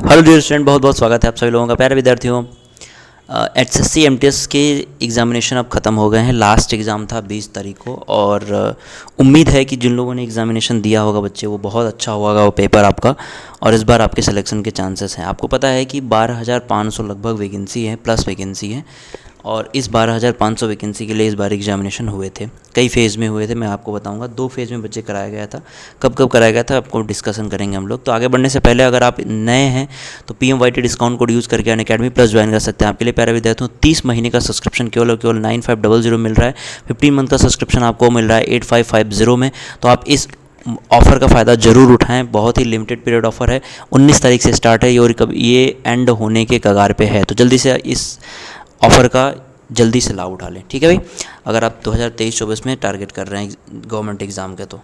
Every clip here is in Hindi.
हेलो डियर स्टूडेंट, बहुत बहुत स्वागत है आप सभी लोगों का। प्यारे विद्यार्थियों, एचएससी एमटीएस के एग्ज़ामिनेशन अब ख़त्म हो गए हैं। लास्ट एग्ज़ाम था 20 तारीख को और उम्मीद है कि जिन लोगों ने एग्ज़ामिनेशन दिया होगा बच्चे, वो बहुत अच्छा होगा वो पेपर आपका, और इस बार आपके सिलेक्शन के चांसेस हैं। आपको पता है कि 12,500 लगभग वैकेंसी है, प्लस वैकेंसी है, और इस 12,500 वैकेंसी के लिए इस बार एग्जामिनेशन हुए थे। कई फेज़ में हुए थे, मैं आपको बताऊंगा। 2 फेज़ में बच्चे कराया गया था। कब कब कराया गया था आपको डिस्कशन करेंगे हम लोग। तो आगे बढ़ने से पहले अगर आप नए हैं तो PMYT डिस्काउंट कोड यूज़ करके अनअकैडमी प्लस ज्वाइन कर सकते हैं। आपके लिए प्यारे विद्यार्थियों 30 महीने का सब्सक्रिप्शन केवल और केवल 9500 मिल रहा है। 15 मंथ का सब्सक्रिप्शन आपको मिल रहा है 8550 में। तो आप इस ऑफ़र का फ़ायदा ज़रूर उठाएं। बहुत ही लिमिटेड पीरियड ऑफ़र है। 19 तारीख से स्टार्ट है और कब ये एंड होने के कगार पे है। तो जल्दी से इस ऑफ़र का जल्दी से लाभ उठा लें, ठीक है भाई। अगर आप 2023-24 में टारगेट कर रहे हैं गवर्नमेंट एग्ज़ाम के। तो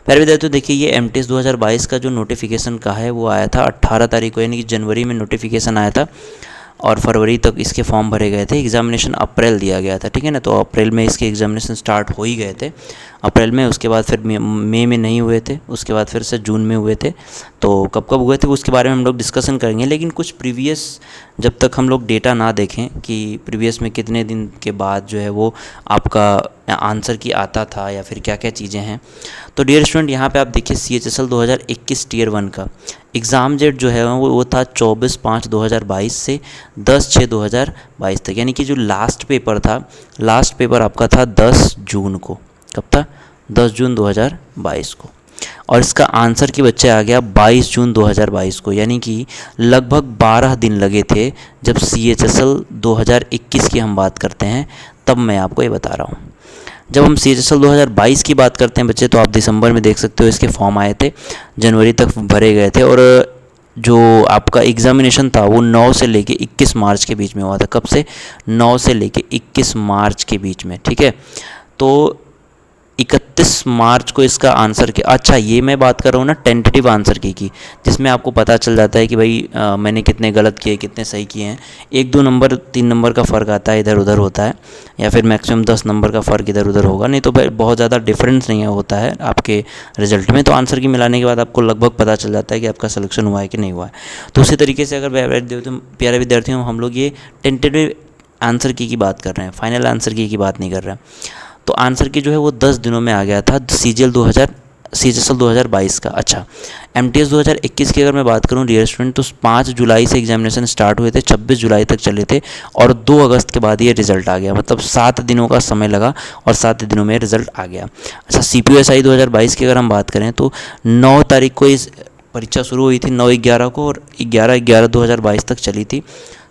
प्यारे विद्यार्थियों देखिए, ये एमटीएस 2022 का जो नोटिफिकेशन का है वो आया था 18 तारीख को, यानी कि जनवरी में नोटिफिकेशन आया था और फरवरी तक इसके फॉर्म भरे गए थे। एग्जामिनेशन अप्रैल दिया गया था, ठीक है ना। तो अप्रैल में इसके एग्जामिनेशन स्टार्ट हो ही गए थे अप्रैल में। उसके बाद फिर मई में नहीं हुए थे, उसके बाद फिर से जून में हुए थे। तो कब कब हुए थे उसके बारे में हम लोग डिस्कशन करेंगे। लेकिन कुछ प्रीवियस, जब तक हम लोग डेटा ना देखें कि प्रीवियस में कितने दिन के बाद जो है वो आपका आंसर की आता था या फिर क्या क्या चीज़ें हैं। तो डियर स्टूडेंट, यहाँ पे आप देखिए CHSL 2021 टियर 1 का एग्ज़ाम डेट जो है वो था 24/5/2022 से 10/6/2022 तक। यानी कि जो लास्ट पेपर था, लास्ट पेपर आपका था 10 जून को। कब था? 10 जून 2022 को। और इसका आंसर की बच्चे आ गया 22 जून 2022 को। यानी कि लगभग 12 दिन लगे थे। जब CHSL 2021 की हम बात करते हैं तब मैं आपको ये बता रहा हूँ। जब हम CHSL 2022 की बात करते हैं बच्चे, तो आप दिसंबर में देख सकते हो इसके फॉर्म आए थे, जनवरी तक भरे गए थे। और जो आपका एग्ज़ामिनेशन था वो 9 से लेके 21 मार्च के बीच में हुआ था। कब से? 9 से लेके 21 मार्च के बीच में, ठीक है। तो 31 मार्च को इसका आंसर के, अच्छा ये मैं बात कर रहा हूँ ना टेंटेटिव आंसर की, जिसमें आपको पता चल जाता है कि भाई मैंने कितने गलत किए कितने सही किए हैं। 1-2 नंबर 3 नंबर का फ़र्क आता है, इधर उधर होता है, या फिर मैक्सिमम 10 नंबर का फ़र्क इधर उधर होगा, नहीं तो बहुत ज़्यादा डिफरेंस नहीं होता है आपके रिजल्ट में। तो आंसर की मिलाने के बाद आपको लगभग पता चल जाता है कि आपका सिलेक्शन हुआ है कि नहीं हुआ है। तो उसी तरीके से अगर प्यारे विद्यार्थियों हम लोग ये टेंटेटिव आंसर की बात कर रहे हैं, फाइनल आंसर की बात नहीं कर रहे हैं। तो आंसर की जो है वो 10 दिनों में आ गया था CHSL 2022 का। अच्छा, MTS 2021 की अगर मैं बात करूं डियर स्टूडेंट, तो 5 जुलाई से एग्जामिनेशन स्टार्ट हुए थे, 26 जुलाई तक चले थे, और 2 अगस्त के बाद ये रिज़ल्ट आ गया। मतलब 7 दिनों का समय लगा और 7 दिनों में रिज़ल्ट आ गया। अच्छा, CPSI 2022 की अगर हम बात करें तो 9 तारीख को इस परीक्षा शुरू हुई थी, 9/11 को, और 11/11/2022 तक चली थी।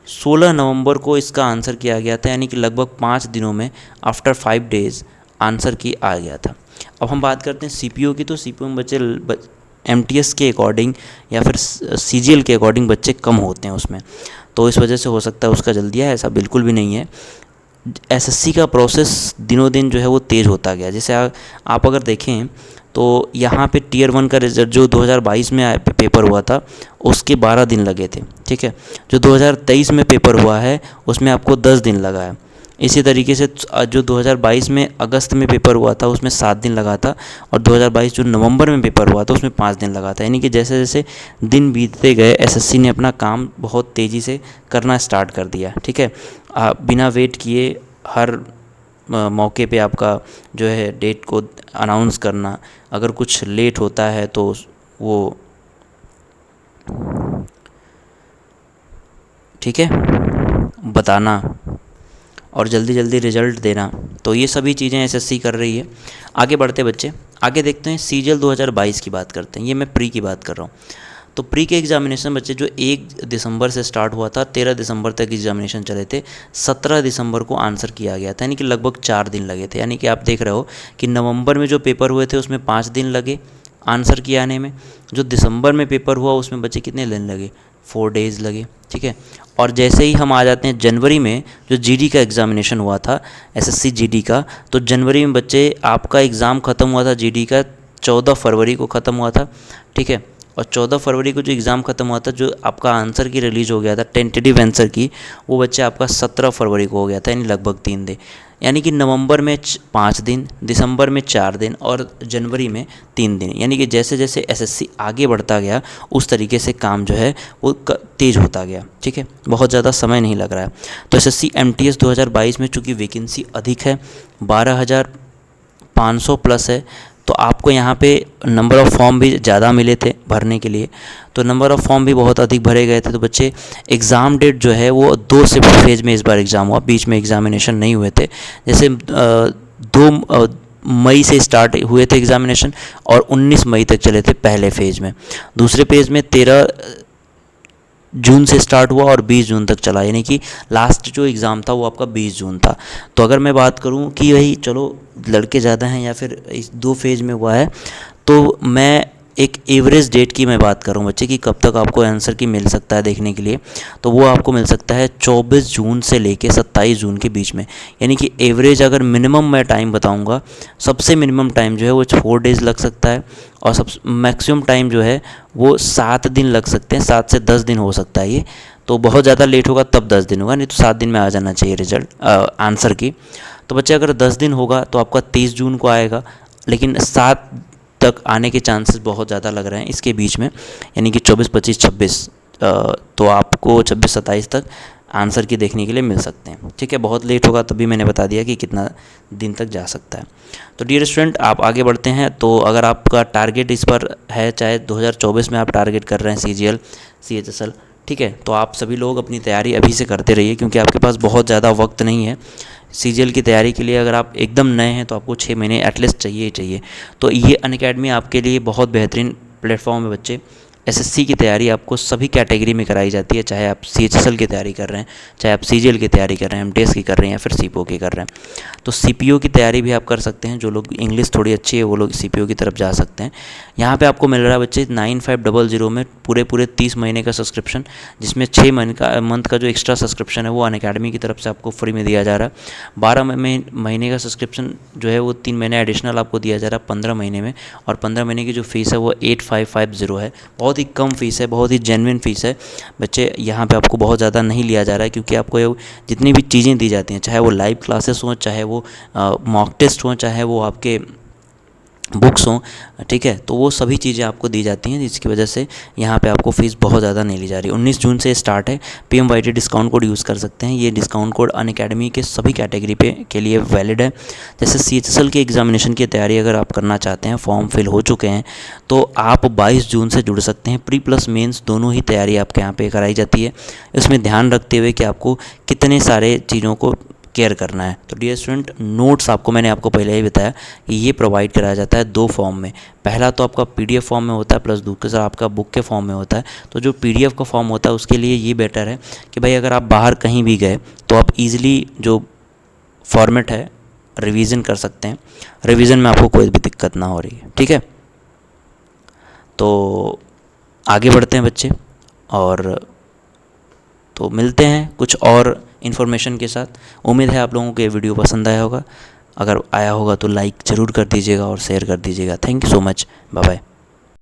16 नवंबर को इसका आंसर किया गया था, यानी कि लगभग 5 दिनों में, आफ्टर 5 डेज़ आंसर की आ गया था। अब हम बात करते हैं CPO की। तो CPO में बच्चे MTS के अकॉर्डिंग या फिर CGL के अकॉर्डिंग बच्चे कम होते हैं उसमें, तो इस वजह से हो सकता है उसका जल्दी है। ऐसा बिल्कुल भी नहीं है। SSC का प्रोसेस दिनों दिन जो है वो तेज़ होता गया। जैसे आप अगर देखें तो यहाँ पे टियर 1 का रिजल्ट जो 2022 में पेपर हुआ था उसके 12 दिन लगे थे, ठीक है। जो 2023 में पेपर हुआ है उसमें आपको 10 दिन लगा है। इसी तरीके से जो 2022 में अगस्त में पेपर हुआ था उसमें 7 दिन लगा था, और 2022 जो नवंबर में पेपर हुआ था उसमें 5 दिन लगा था। यानी कि जैसे जैसे दिन बीतते गए SSC ने अपना काम बहुत तेज़ी से करना स्टार्ट कर दिया, ठीक है। बिना वेट किए हर मौके पे आपका जो है डेट को अनाउंस करना, अगर कुछ लेट होता है तो वो, ठीक है, बताना और जल्दी जल्दी रिज़ल्ट देना। तो ये सभी चीज़ें SSC कर रही है। आगे बढ़ते बच्चे, आगे देखते हैं CGL 2022 की बात करते हैं। ये मैं प्री की बात कर रहा हूँ। तो प्री के एग्जामिनेशन बच्चे जो 1 दिसंबर से स्टार्ट हुआ था, 13 दिसंबर तक एग्जामिनेशन चले थे, 17 दिसंबर को आंसर किया गया था। यानी कि लगभग 4 दिन लगे थे। यानी कि आप देख रहे हो कि नवंबर में जो पेपर हुए थे उसमें 5 दिन लगे आंसर की आने में। जो दिसंबर में पेपर हुआ उसमें बच्चे कितने दिन लगे? 4 डेज़ लगे, ठीक है। और जैसे ही हम आ जाते हैं जनवरी में, जो GD का एग्ज़ामिनेशन हुआ था, SSC GD का, तो जनवरी में बच्चे आपका एग्ज़ाम ख़त्म हुआ था GD का, 14 फरवरी को ख़त्म हुआ था, ठीक है। और 14 फरवरी को जो एग्ज़ाम ख़त्म हुआ था, जो आपका आंसर की रिलीज़ हो गया था टेंटेटिव आंसर की, वो बच्चे आपका 17 फरवरी को हो गया था, यानी लगभग 3 दिन। यानी कि नवंबर में 5 दिन, दिसंबर में 4 दिन और जनवरी में 3 दिन। यानी कि जैसे जैसे एसएससी आगे बढ़ता गया उस तरीके से काम जो है वो तेज़ होता गया। ठीक है, बहुत ज़्यादा समय नहीं लग रहा है। तो एसएससी एमटीएस 2022 में चूँकि वैकेंसी अधिक है, 12,500 प्लस है, तो आपको यहाँ पे नंबर ऑफ़ फॉर्म भी ज़्यादा मिले थे भरने के लिए, तो नंबर ऑफ़ फॉर्म भी बहुत अधिक भरे गए थे। तो बच्चे एग्ज़ाम डेट जो है वो 2 शिफ्ट फेज में इस बार एग्ज़ाम हुआ, बीच में एग्ज़ामिनेशन नहीं हुए थे। जैसे 2 मई से स्टार्ट हुए थे एग्ज़ामिनेशन और 19 मई तक चले थे पहले फेज़ में। दूसरे फेज़ में 13 जून से स्टार्ट हुआ और 20 जून तक चला, यानी कि लास्ट जो एग्ज़ाम था वो आपका 20 जून था। तो अगर मैं बात करूं कि भाई चलो लड़के ज़्यादा हैं या फिर इस 2 फेज़ में हुआ है, तो मैं एक एवरेज डेट की मैं बात करूं बच्चे कि कब तक आपको आंसर की मिल सकता है देखने के लिए, तो वो आपको मिल सकता है 24 जून से लेके 27 जून के बीच में। यानी कि एवरेज अगर मिनिमम मैं टाइम बताऊंगा, सबसे मिनिमम टाइम जो है वो 4 डेज़ लग सकता है और सब मैक्सिमम टाइम जो है वो 7 दिन लग सकते हैं, 7 से 10 दिन हो सकता है ये। तो बहुत ज़्यादा लेट होगा तब 10 दिन होगा, नहीं तो 7 दिन में आ जाना चाहिए रिजल्ट आंसर की। तो बच्चे अगर 10 दिन होगा तो आपका 23 जून को आएगा, लेकिन 7 तक आने के चांसेस बहुत ज़्यादा लग रहे हैं इसके बीच में, यानी कि 24, 25, 26, तो आपको 26, 27 तक आंसर की देखने के लिए मिल सकते हैं। ठीक है, बहुत लेट होगा तभी मैंने बता दिया कि कितना दिन तक जा सकता है। तो डियर स्टूडेंट, आप आगे बढ़ते हैं। तो अगर आपका टारगेट इस पर है, चाहे 2024 में आप टारगेट कर रहे हैं CGL, CHSL, ठीक है, तो आप सभी लोग अपनी तैयारी अभी से करते रहिए, क्योंकि आपके पास बहुत ज़्यादा वक्त नहीं है। CGL की तैयारी के लिए अगर आप एकदम नए हैं तो आपको 6 महीने एटलीस्ट चाहिए ही चाहिए। तो ये अनअकैडमी आपके लिए बहुत बेहतरीन प्लेटफॉर्म है बच्चे। एसएससी की तैयारी आपको सभी कैटेगरी में कराई जाती है, चाहे आप CHSL की तैयारी कर रहे हैं, चाहे आप CGL की तैयारी कर रहे हैं, MTS की कर रहे हैं या फिर CPO की कर रहे हैं। तो CPO की तैयारी भी आप कर सकते हैं, जो लोग इंग्लिश थोड़ी अच्छी है वो लोग CPO की तरफ जा सकते हैं। यहाँ पे आपको मिल रहा है बच्चे 9500 में पूरे 30 महीने का सब्सक्रिप्शन, जिसमें 6 मंथ का जो एक्स्ट्रा सब्सक्रिप्शन है वो अनअकैडमी की तरफ से आपको फ्री में दिया जा रहा है। 12 महीने का सब्सक्रिप्शन जो है वो 3 महीने एडिशनल आपको दिया जा रहा है 15 महीने में, और 15 महीने की जो फीस है वो 8550 है। बहुत ही कम फीस है, बहुत ही जेन्युइन फीस है बच्चे। यहाँ पे आपको बहुत ज़्यादा नहीं लिया जा रहा है, क्योंकि आपको जितनी भी चीज़ें दी जाती हैं, चाहे वो लाइव क्लासेस हों, चाहे वो मॉक टेस्ट हों, चाहे वो आपके बुक्स हों, ठीक है, तो वो सभी चीज़ें आपको दी जाती हैं, जिसकी वजह से यहाँ पे आपको फ़ीस बहुत ज़्यादा नहीं ली जा रही। 19 जून से स्टार्ट है। PMYT डिस्काउंट कोड यूज़ कर सकते हैं। ये डिस्काउंट कोड अनअकैडमी के सभी कैटेगरी पे के लिए वैलिड है। जैसे CHSL के एग्जामिनेशन की तैयारी अगर आप करना चाहते हैं, फॉर्म फिल हो चुके हैं, तो आप 22 जून से जुड़ सकते हैं। प्री प्लस मेंस दोनों ही तैयारी आपके यहाँ पे कराई जाती है। इसमें ध्यान रखते हुए कि आपको कितने सारे चीज़ों को केयर करना है। तो डियर स्टूडेंट, नोट्स आपको मैंने आपको पहले ही बताया कि ये प्रोवाइड कराया जाता है 2 फॉर्म में। पहला तो आपका PDF फॉर्म में होता है, प्लस दूसरा आपका बुक के फॉर्म में होता है। तो जो PDF का फॉर्म होता है उसके लिए ये बेटर है कि भाई अगर आप बाहर कहीं भी गए तो आप ईज़िली जो फॉर्मेट है रिवीजन कर सकते हैं, रिवीजन में आपको कोई भी दिक्कत ना हो रही है। ठीक है, तो आगे बढ़ते हैं बच्चे, और तो मिलते हैं कुछ और इन्फॉर्मेशन के साथ। उम्मीद है आप लोगों को ये वीडियो पसंद आया होगा। अगर आया होगा तो लाइक ज़रूर कर दीजिएगा और शेयर कर दीजिएगा। Thank you so much, bye bye.